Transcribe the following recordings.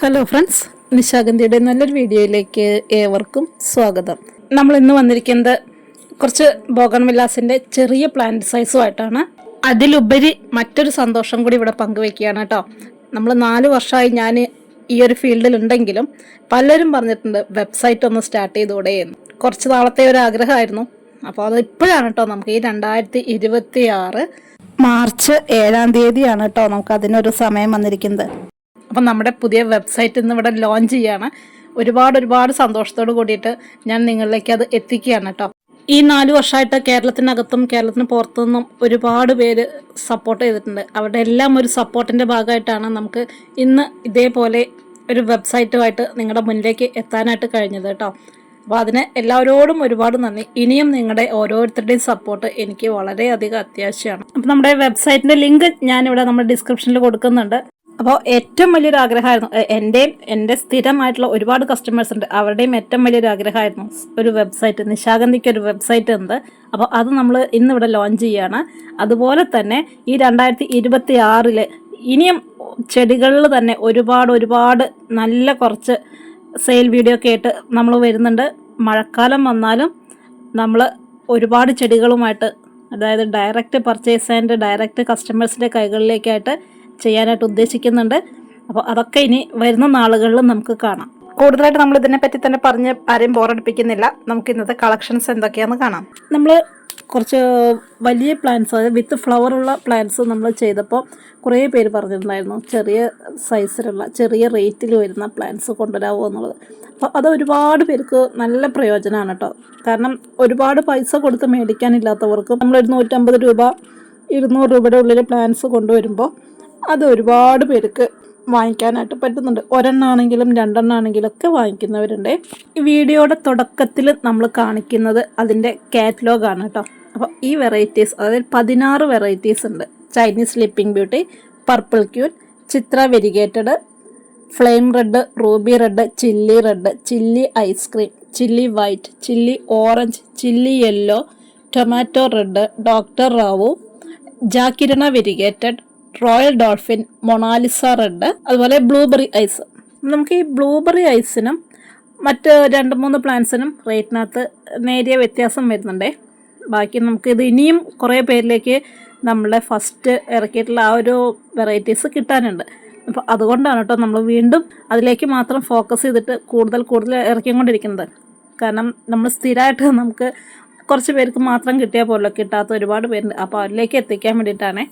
Hello friends, നിശാഗന്ധിയുടെ നല്ലൊരു വീഡിയോയിലേക്ക് ഏവർക്കും സ്വാഗതം. നമ്മൾ ഇന്ന് വന്നിരിക്കുന്നത് കുറച്ച് ബോഗൺവില്ലാസിൻ്റെ ചെറിയ പ്ലാന്റ് സൈസുമായിട്ടാണ്. അതിലുപരി മറ്റൊരു സന്തോഷം കൂടി ഇവിടെ പങ്കുവെക്കുകയാണ് കേട്ടോ. നമ്മൾ 4 വർഷമായി ഞാൻ ഈ ഒരു ഫീൽഡിലുണ്ടെങ്കിലും പലരും പറഞ്ഞിട്ടുണ്ട് വെബ്സൈറ്റ് ഒന്ന് സ്റ്റാർട്ട് ചെയ്തുകൂടെ എന്ന്. കുറച്ച് നാളത്തെ ഒരു ആഗ്രഹമായിരുന്നു. അപ്പോൾ അത് ഇപ്പോഴാണ് കേട്ടോ നമുക്ക് ഈ 2026 മാർച്ച് 7-ാം തീയതിയാണ് കേട്ടോ നമുക്ക് അതിനൊരു സമയം വന്നിരിക്കുന്നത്. അപ്പം നമ്മുടെ പുതിയ വെബ്സൈറ്റ് ഇന്ന് ഇവിടെ ലോഞ്ച് ചെയ്യാണ്. ഒരുപാട് സന്തോഷത്തോട് കൂടിയിട്ട് ഞാൻ നിങ്ങളിലേക്ക് അത് എത്തിക്കുകയാണ് കേട്ടോ. ഈ 4 വർഷമായിട്ട് കേരളത്തിനകത്തും കേരളത്തിന് പുറത്തു നിന്നും ഒരുപാട് പേര് സപ്പോർട്ട് ചെയ്തിട്ടുണ്ട്. അവരുടെ എല്ലാം ഒരു സപ്പോർട്ടിൻ്റെ ഭാഗമായിട്ടാണ് നമുക്ക് ഇന്ന് ഇതേപോലെ ഒരു വെബ്സൈറ്റുമായിട്ട് നിങ്ങളുടെ മുന്നിലേക്ക് എത്താനായിട്ട് കഴിഞ്ഞത് കേട്ടോ. അപ്പോൾ അതിന് എല്ലാവരോടും ഒരുപാട് നന്ദി. ഇനിയും നിങ്ങളുടെ ഓരോരുത്തരുടെയും സപ്പോർട്ട് എനിക്ക് വളരെയധികം അത്യാവശ്യമാണ്. അപ്പോൾ നമ്മുടെ വെബ്സൈറ്റിൻ്റെ ലിങ്ക് ഞാനിവിടെ നമ്മുടെ ഡിസ്ക്രിപ്ഷനിൽ കൊടുക്കുന്നുണ്ട്. അപ്പോൾ ഏറ്റവും വലിയൊരു ആഗ്രഹമായിരുന്നു എൻ്റെ സ്ഥിരമായിട്ടുള്ള ഒരുപാട് കസ്റ്റമേഴ്സ് ഉണ്ട്, അവരുടെയും ഏറ്റവും വലിയൊരു ആഗ്രഹമായിരുന്നു ഒരു വെബ്സൈറ്റ്, നിശാഗന്ധിക്ക് ഒരു വെബ്സൈറ്റ് ഉണ്ട്. അപ്പോൾ അത് നമ്മൾ ഇന്നിവിടെ ലോഞ്ച് ചെയ്യുകയാണ്. അതുപോലെ തന്നെ ഈ 2026 ഇനിയും ചെടികളിൽ തന്നെ ഒരുപാട് നല്ല കുറച്ച് സെയിൽ വീഡിയോ ഒക്കെ ആയിട്ട് നമ്മൾ വരുന്നുണ്ട്. മഴക്കാലം വന്നാലും നമ്മൾ ഒരുപാട് ചെടികളുമായിട്ട്, അതായത് ഡയറക്റ്റ് പർച്ചേസ് ആൻഡ് ഡയറക്റ്റ് കസ്റ്റമേഴ്സിൻ്റെ കൈകളിലേക്കായിട്ട് ചെയ്യാനായിട്ട് ഉദ്ദേശിക്കുന്നുണ്ട്. അപ്പോൾ അതൊക്കെ ഇനി വരുന്ന നാളുകളിൽ നമുക്ക് കാണാം. കൂടുതലായിട്ട് നമ്മൾ ഇതിനെപ്പറ്റി തന്നെ പറഞ്ഞ് ആരെയും ബോറടിപ്പിക്കുന്നില്ല. നമുക്ക് ഇന്നത്തെ കളക്ഷൻസ് എന്തൊക്കെയാണെന്ന് കാണാം. നമ്മൾ കുറച്ച് വലിയ പ്ലാന്റ്സ്, അതായത് വിത്ത് ഫ്ലവറുള്ള പ്ലാന്റ്സ് നമ്മൾ ചെയ്തപ്പോൾ കുറേ പേര് പറഞ്ഞിട്ടുണ്ടായിരുന്നു ചെറിയ സൈസിലുള്ള ചെറിയ റേറ്റിൽ വരുന്ന പ്ലാന്റ്സ് കൊണ്ടുവരാമോ എന്നുള്ളത്. അപ്പോൾ അത് ഒരുപാട് പേർക്ക് നല്ല പ്രയോജനമാണ് കേട്ടോ. കാരണം ഒരുപാട് പൈസ കൊടുത്ത് മേടിക്കാനില്ലാത്തവർക്ക് നമ്മൾ 150 രൂപ 200 രൂപയുടെ ഉള്ളിൽ പ്ലാന്റ്സ് കൊണ്ടുവരുമ്പോൾ അത് ഒരുപാട് പേർക്ക് വാങ്ങിക്കാനായിട്ട് പറ്റുന്നുണ്ട്. ഒരെണ്ണാണെങ്കിലും 2 എണ്ണമാണെങ്കിലും ഒക്കെ വാങ്ങിക്കുന്നവരുണ്ട്. ഈ വീഡിയോയുടെ തുടക്കത്തിൽ നമ്മൾ കാണിക്കുന്നത് അതിൻ്റെ കാറ്റലോഗാണ് കേട്ടോ. അപ്പോൾ ഈ വെറൈറ്റീസ്, അതായത് 16 വെറൈറ്റീസ് ഉണ്ട്. Chinese sleeping beauty, purple queen, Chitra variegated, flame red, ruby red, chilli red, chilli ice cream, chilli white, chilli orange, chilli yellow, tomato red, doctor Rao, ജാക്കിരണ variegated, royal dolphin, Mona Lisa red, അതുപോലെ ബ്ലൂബെറി ഐസ്. നമുക്ക് ഈ blueberry ഐസിനും മറ്റ് 2-3 പ്ലാന്റ്സിനും റേറ്റിനകത്ത് നേരിയ വ്യത്യാസം വരുന്നുണ്ടേ. ബാക്കി നമുക്കിത് ഇനിയും കുറേ പേരിലേക്ക് നമ്മളെ ഫസ്റ്റ് ഇറക്കിയിട്ടുള്ള ആ ഒരു വെറൈറ്റീസ് കിട്ടാനുണ്ട്. അപ്പോൾ അതുകൊണ്ടാണ് കേട്ടോ നമ്മൾ വീണ്ടും അതിലേക്ക് മാത്രം ഫോക്കസ് ചെയ്തിട്ട് കൂടുതൽ ഇറക്കിക്കൊണ്ടിരിക്കുന്നത്. കാരണം നമ്മൾ സ്ഥിരമായിട്ട് നമുക്ക് കുറച്ച് പേർക്ക് മാത്രം കിട്ടിയാൽ പോലും കിട്ടാത്ത ഒരുപാട് പേരുണ്ട്. അപ്പോൾ അതിലേക്ക് എത്തിക്കാൻ വേണ്ടിയിട്ടാണ്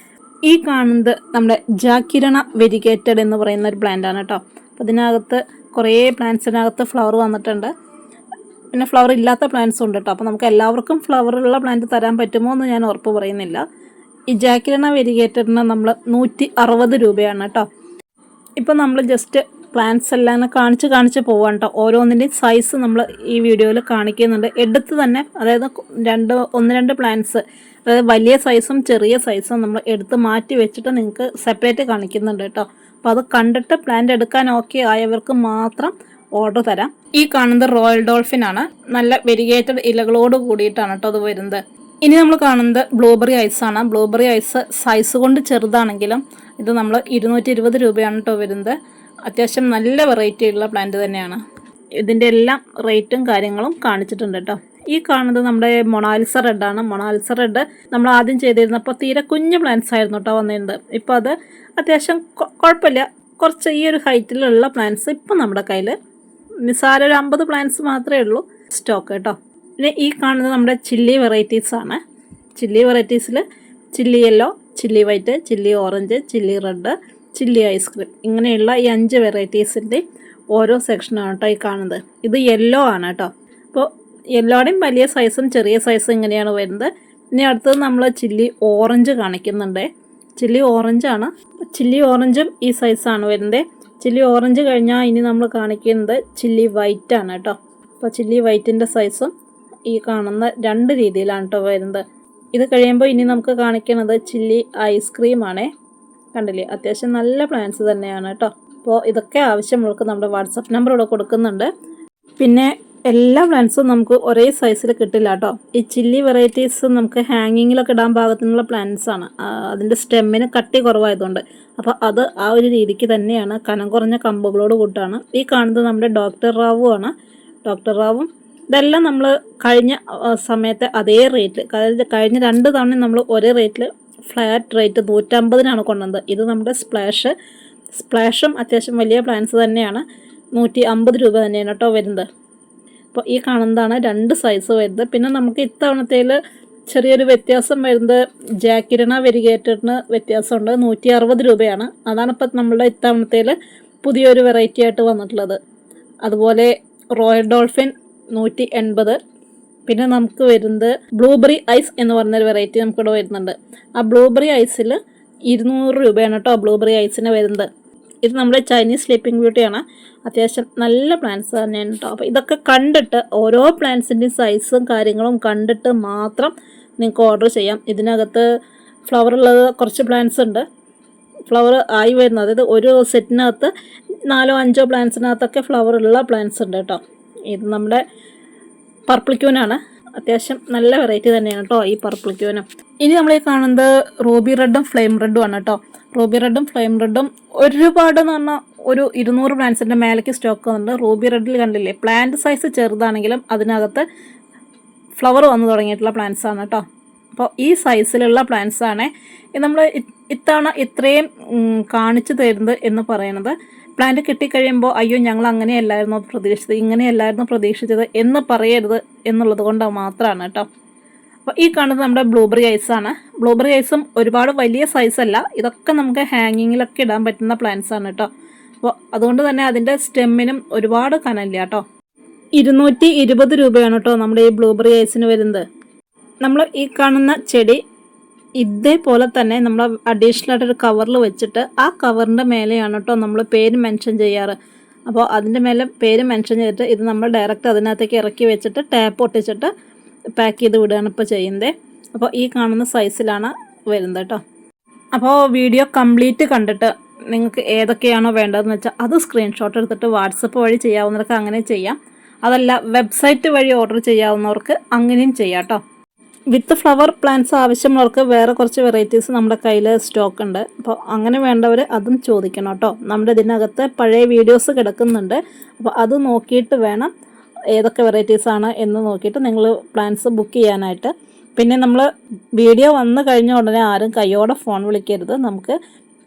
ഈ കാണുന്നത് നമ്മുടെ ജാക്കിരണ വെരിഗേറ്റഡ് എന്ന് പറയുന്ന ഒരു പ്ലാന്റാണ് കേട്ടോ. അപ്പോൾ ഇതിനകത്ത് കുറേ പ്ലാന്റ്സിനകത്ത് ഫ്ലവർ വന്നിട്ടുണ്ട്, പിന്നെ ഫ്ലവർ ഇല്ലാത്ത പ്ലാന്റ്സും ഉണ്ട് കേട്ടോ. അപ്പോൾ നമുക്ക് എല്ലാവർക്കും ഫ്ലവറുള്ള പ്ലാന്റ് തരാൻ പറ്റുമോ എന്ന് ഞാൻ ഉറപ്പ് പറയുന്നില്ല. ഈ ജാക്കിരണ വെരിഗേറ്റഡിന് നമ്മൾ 160 രൂപയാണ് കേട്ടോ. ഇപ്പോൾ നമ്മൾ ജസ്റ്റ് പ്ലാന്റ്സ് എല്ലാം കാണിച്ച് പോവാണ് കേട്ടോ. ഓരോന്നിൻ്റെയും സൈസ് നമ്മൾ ഈ വീഡിയോയിൽ കാണിക്കുന്നുണ്ട്. എടുത്ത് തന്നെ, അതായത് 1-2 പ്ലാന്റ്സ്, അതായത് വലിയ സൈസും ചെറിയ സൈസും നമ്മൾ എടുത്ത് മാറ്റി വെച്ചിട്ട് നിങ്ങൾക്ക് സെപ്പറേറ്റ് കാണിക്കുന്നുണ്ട് കേട്ടോ. അപ്പോൾ അത് കണ്ടിട്ട് പ്ലാന്റ് എടുക്കാൻ ഓക്കെ ആയവർക്ക് മാത്രം ഓർഡർ തരാം. ഈ കാണുന്നത് റോയൽ ഡോൾഫിൻ ആണ്. നല്ല വെരിഗേറ്റഡ് ഇലകളോട് കൂടിയിട്ടാണ് കേട്ടോ അത് വരുന്നത്. ഇനി നമ്മൾ കാണുന്നത് ബ്ലൂബെറി ഐസാണ്. ബ്ലൂബെറി ഐസ് സൈസ് കൊണ്ട് ചെറുതാണെങ്കിലും ഇത് നമ്മൾ 220 രൂപയാണ് കേട്ടോ വരുന്നത്. അത്യാവശ്യം നല്ല വെറൈറ്റി ഉള്ള പ്ലാന്റ് തന്നെയാണ്. ഇതിൻ്റെ എല്ലാം റേറ്റും കാര്യങ്ങളും കാണിച്ചിട്ടുണ്ട് കേട്ടോ. ഈ കാണുന്നത് നമ്മുടെ മൊണാലിസ റെഡാണ്. മൊണാലിസ റെഡ് നമ്മൾ ആദ്യം ചെയ്തിരുന്നപ്പോൾ തീരെ കുഞ്ഞു പ്ലാന്റ്സ് ആയിരുന്നു കേട്ടോ വന്നിരുന്നത്. ഇപ്പോൾ അത് അത്യാവശ്യം കുഴപ്പമില്ല, കുറച്ച് ഈ ഒരു ഹൈറ്റിലുള്ള പ്ലാന്റ്സ് ഇപ്പം നമ്മുടെ കയ്യിൽ നിസ്സാര ഒരു 50 പ്ലാന്റ്സ് മാത്രമേ ഉള്ളൂ സ്റ്റോക്ക് കേട്ടോ. പിന്നെ ഈ കാണുന്നത് നമ്മുടെ ചില്ലി വെറൈറ്റീസാണ്. ചില്ലി വെറൈറ്റീസിൽ chilli yellow, chilli white, chilli orange, chilli red, chilli ice cream, ഇങ്ങനെയുള്ള ഈ 5 വെറൈറ്റീസിൻ്റെ ഓരോ സെക്ഷനാണ് കേട്ടോ ഈ കാണുന്നത്. ഇത് യെല്ലോ ആണ് കേട്ടോ. അപ്പോൾ യെല്ലോയുടെയും വലിയ സൈസും ചെറിയ സൈസും ഇങ്ങനെയാണ് വരുന്നത്. ഇനി അടുത്തത് നമ്മൾ ചില്ലി ഓറഞ്ച് കാണിക്കുന്നുണ്ട്. ചില്ലി ഓറഞ്ചാണ്. ചില്ലി ഓറഞ്ചും ഈ സൈസാണ് വരുന്നത്. ചില്ലി ഓറഞ്ച് കഴിഞ്ഞാൽ ഇനി നമ്മൾ കാണിക്കുന്നത് ചില്ലി വൈറ്റ് ആണ് കേട്ടോ. അപ്പോൾ ചില്ലി വൈറ്റിൻ്റെ സൈസും ഈ കാണുന്ന 2 രീതിയിലാണ് കേട്ടോ വരുന്നത്. ഇത് കഴിയുമ്പോൾ ഇനി നമുക്ക് കാണിക്കുന്നത് ചില്ലി ഐസ്ക്രീമാണേ. കണ്ടില്ലേ, അത്യാവശ്യം നല്ല പ്ലാന്റ്സ് തന്നെയാണ് കേട്ടോ. അപ്പോൾ ഇതൊക്കെ ആവശ്യമുള്ളവർക്ക് നമ്മുടെ വാട്സപ്പ് നമ്പർ ഇവിടെ കൊടുക്കുന്നുണ്ട്. പിന്നെ എല്ലാ പ്ലാന്റ്സും നമുക്ക് ഒരേ സൈസിൽ കിട്ടില്ല കേട്ടോ. ഈ ചില്ലി വെറൈറ്റീസ് നമുക്ക് ഹാങ്ങിങ്ങിലൊക്കെ ഇടാൻ പാകത്തിനുള്ള പ്ലാന്റ്സ് ആണ്. അതിൻ്റെ സ്റ്റെമ്മിന് കട്ടി കുറവായതുകൊണ്ട്. അപ്പോൾ അത് ആ ഒരു രീതിക്ക് തന്നെയാണ്, കനം കുറഞ്ഞ കമ്പുകളോട് കൂട്ടാണ്. ഈ കാണുന്നത് നമ്മുടെ ഡോക്ടർ റാവു ആണ്. ഡോക്ടർ റാവും ഇതെല്ലാം നമ്മൾ കഴിഞ്ഞ സമയത്തെ അതേ റേറ്റിൽ, കഴിഞ്ഞ 2 തവണ നമ്മൾ ഒരേ റേറ്റിൽ ഫ്ലാറ്റ് റേറ്റ് 150-നാണ് കൊണ്ടുവന്നത്. ഇത് നമ്മുടെ സ്പ്ലാഷും അത്യാവശ്യം വലിയ പ്ലാന്റ്സ് തന്നെയാണ്. 150 രൂപ തന്നെയാണ് കേട്ടോ വരുന്നത്. അപ്പോൾ ഈ കാണുന്നതാണ് 2 സൈസ് വരുന്നത്. പിന്നെ നമുക്ക് ഇത്തവണത്തേൽ ചെറിയൊരു വ്യത്യാസം വരുന്നത് ജാക്കിരണ വെരിഗേറ്റഡിന് വ്യത്യാസമുണ്ട്. 160 രൂപയാണ്. അതാണ് ഇപ്പം നമ്മളുടെ ഇത്തവണത്തേൽ പുതിയൊരു വെറൈറ്റി ആയിട്ട് വന്നിട്ടുള്ളത്. അതുപോലെ റോയൽ ഡോൾഫിൻ 180. പിന്നെ നമുക്ക് വരുന്നത് ബ്ലൂബെറി ഐസ് എന്ന് പറഞ്ഞൊരു വെറൈറ്റി നമുക്കിവിടെ വരുന്നുണ്ട്. ആ ബ്ലൂബെറി ഐസിൽ 200 രൂപയാണ് കേട്ടോ ബ്ലൂബെറി ഐസിന് വരുന്നത്. ഇത് നമ്മുടെ ചൈനീസ് സ്ലീപ്പിംഗ് ബ്യൂട്ടിയാണ്. അത്യാവശ്യം നല്ല പ്ലാന്റ്സ് തന്നെയാണ് കേട്ടോ. അപ്പോൾ ഇതൊക്കെ കണ്ടിട്ട് ഓരോ പ്ലാന്റ്സിൻ്റെയും സൈസും കാര്യങ്ങളും കണ്ടിട്ട് മാത്രം നിങ്ങൾക്ക് ഓർഡർ ചെയ്യാം. ഇതിനകത്ത് ഫ്ലവർ ഉള്ളത് കുറച്ച് പ്ലാന്റ്സ് ഉണ്ട്. ഫ്ലവർ ആയി വരുന്നത്, അതായത് ഒരു സെറ്റിനകത്ത് 4-5 പ്ലാന്റ്സിനകത്തൊക്കെ ഫ്ലവർ ഉള്ള പ്ലാന്റ്സ് ഉണ്ട് കേട്ടോ. ഇത് നമ്മുടെ പർപ്പിൾ ക്യൂനാണ്. അത്യാവശ്യം നല്ല വെറൈറ്റി തന്നെയാണ് കേട്ടോ ഈ പർപ്പിൾ ക്യൂന്. ഇനി നമ്മൾ ഈ കാണുന്നത് റൂബി റെഡും ഫ്ലെയിം റെഡും ആണ് കേട്ടോ. റൂബി റെഡും ഫ്ലെയിം റെഡും ഒരുപാട് എന്ന് പറഞ്ഞാൽ ഒരു 200 പ്ലാന്റ്സിൻ്റെ മേലേക്ക് സ്റ്റോക്ക് വന്നിട്ടുണ്ട്. റൂബി റെഡിൽ കണ്ടില്ലേ, പ്ലാന്റ് സൈസ് ചെറുതാണെങ്കിലും അതിനകത്ത് ഫ്ലവർ വന്നു തുടങ്ങിയിട്ടുള്ള പ്ലാന്റ്സ് ആണ് കേട്ടോ. അപ്പോൾ ഈ സൈസിലുള്ള പ്ലാന്റ്സ് ആണ് നമ്മൾ ഇത്തവണ ഇത്രയും കാണിച്ചു തരുന്നത് എന്ന് പറയുന്നത്. പ്ലാന്റ് കിട്ടിക്കഴിയുമ്പോൾ അയ്യോ ഞങ്ങൾ അങ്ങനെയല്ലായിരുന്നു പ്രതീക്ഷിച്ചത്, ഇങ്ങനെയല്ലായിരുന്നു പ്രതീക്ഷിച്ചത് എന്ന് പറയരുത് എന്നുള്ളത് കൊണ്ട് മാത്രമാണ് കേട്ടോ. അപ്പോൾ ഈ കാണുന്നത് നമ്മുടെ ബ്ലൂബെറി ഐസാണ്. ബ്ലൂബെറി ഐസും ഒരുപാട് വലിയ സൈസല്ല. ഇതൊക്കെ നമുക്ക് ഹാങ്ങിങ്ങിലൊക്കെ ഇടാൻ പറ്റുന്ന പ്ലാന്റ്സ് ആണ് കേട്ടോ. അപ്പോൾ അതുകൊണ്ട് തന്നെ അതിൻ്റെ സ്റ്റെമ്മിനും ഒരുപാട് കനമില്ല കേട്ടോ. 220 രൂപയാണ് കേട്ടോ നമ്മുടെ ഈ ബ്ലൂബെറി ഐസിന് വരുന്നത്. നമ്മൾ ഈ കാണുന്ന ചെടി ഇതേപോലെ തന്നെ നമ്മൾ അഡീഷണൽ ആയിട്ടൊരു കവറിൽ വെച്ചിട്ട് ആ കവറിൻ്റെ മേലെയാണ് കേട്ടോ നമ്മൾ പേര് മെൻഷൻ ചെയ്യാറ്. അപ്പോൾ അതിൻ്റെ മേലെ പേര് മെൻഷൻ ചെയ്തിട്ട് ഇത് നമ്മൾ ഡയറക്റ്റ് അതിനകത്തേക്ക് ഇറക്കി വെച്ചിട്ട് ടാപ്പ് ഒട്ടിച്ചിട്ട് പാക്ക് ചെയ്ത് വിടുകയാണ് ഇപ്പോൾ ചെയ്യുന്നത്. അപ്പോൾ ഈ കാണുന്ന സൈസിലാണ് വരുന്നത് കേട്ടോ. അപ്പോൾ വീഡിയോ കംപ്ലീറ്റ് കണ്ടിട്ട് നിങ്ങൾക്ക് ഏതൊക്കെയാണോ വേണ്ടതെന്ന് വെച്ചാൽ അത് സ്ക്രീൻഷോട്ട് എടുത്തിട്ട് വാട്സപ്പ് വഴി ചെയ്യാവുന്നവർക്ക് അങ്ങനെ ചെയ്യാം. അതല്ല വെബ്സൈറ്റ് വഴി ഓർഡർ ചെയ്യാവുന്നവർക്ക് അങ്ങനെയും ചെയ്യാം കേട്ടോ. വിത്ത് ഫ്ലവർ പ്ലാന്റ്സ് ആവശ്യമുള്ളവർക്ക് വേറെ കുറച്ച് വെറൈറ്റീസ് നമ്മുടെ കയ്യിൽ സ്റ്റോക്ക് ഉണ്ട്. അപ്പോൾ അങ്ങനെ വേണ്ടവർ അതും ചോദിക്കണം കേട്ടോ. നമ്മുടെ ഇതിനകത്ത് പഴയ വീഡിയോസ് കിടക്കുന്നുണ്ട്. അപ്പോൾ അത് നോക്കിയിട്ട് വേണം ഏതൊക്കെ വെറൈറ്റീസാണ് എന്ന് നോക്കിയിട്ട് നിങ്ങൾ പ്ലാന്റ്സ് ബുക്ക് ചെയ്യാനായിട്ട്. പിന്നെ നമ്മൾ വീഡിയോ വന്നു കഴിഞ്ഞ ഉടനെ ആരും കയ്യോടെ ഫോൺ വിളിക്കരുത്. നമുക്ക്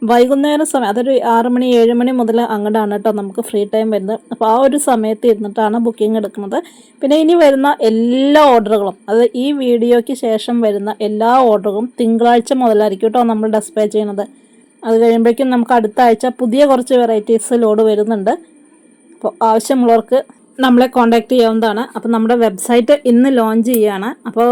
വൈകുന്നേരം സമയം, അതൊരു 6 മണി 7 മണി മുതൽ അങ്ങോട്ടാണ് കേട്ടോ നമുക്ക് ഫ്രീ ടൈം വരുന്നത്. അപ്പോൾ ആ ഒരു സമയത്ത് ഇരുന്നിട്ടാണ് ബുക്കിംഗ് എടുക്കുന്നത്. പിന്നെ ഇനി വരുന്ന എല്ലാ ഓർഡറുകളും, അത് ഈ വീഡിയോയ്ക്ക് ശേഷം വരുന്ന എല്ലാ ഓർഡറുകളും തിങ്കളാഴ്ച മുതലായിരിക്കും കേട്ടോ നമ്മൾ ഡിസ്പ്ലേ ചെയ്യുന്നത്. അത് കഴിയുമ്പോഴേക്കും നമുക്ക് അടുത്ത ആഴ്ച പുതിയ കുറച്ച് വെറൈറ്റീസ് ലോഡ് വരുന്നുണ്ട്. അപ്പോൾ ആവശ്യമുള്ളവർക്ക് നമ്മളെ കോൺടാക്റ്റ് ചെയ്യാവുന്നതാണ്. അപ്പോൾ നമ്മുടെ വെബ്സൈറ്റ് ഇന്ന് ലോഞ്ച് ചെയ്യുകയാണ്. അപ്പോൾ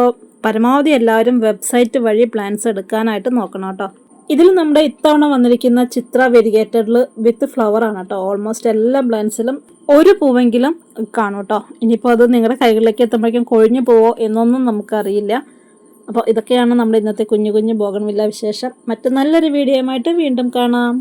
പരമാവധി എല്ലാവരും വെബ്സൈറ്റ് വഴി പ്ലാൻസ് എടുക്കാനായിട്ട് നോക്കണം കേട്ടോ. ഇതിൽ നമ്മുടെ ഇത്തവണ വന്നിരിക്കുന്ന ചിത്ര വെരിഗേറ്റഡിൽ വിത്ത് ഫ്ലവർ ആണ് കേട്ടോ. ഓൾമോസ്റ്റ് എല്ലാ പ്ലാന്റ്സിലും ഒരു പൂവെങ്കിലും കാണും കേട്ടോ. ഇനിയിപ്പോൾ അത് നിങ്ങളുടെ കൈകളിലേക്ക് എത്തുമ്പോഴേക്കും കൊഴിഞ്ഞു പോവോ എന്നൊന്നും നമുക്കറിയില്ല. അപ്പോൾ ഇതൊക്കെയാണ് നമ്മുടെ ഇന്നത്തെ കുഞ്ഞു കുഞ്ഞു ബോഗൺവില്ല വിശേഷം. മറ്റു നല്ലൊരു വീഡിയോയുമായിട്ട് വീണ്ടും കാണാം.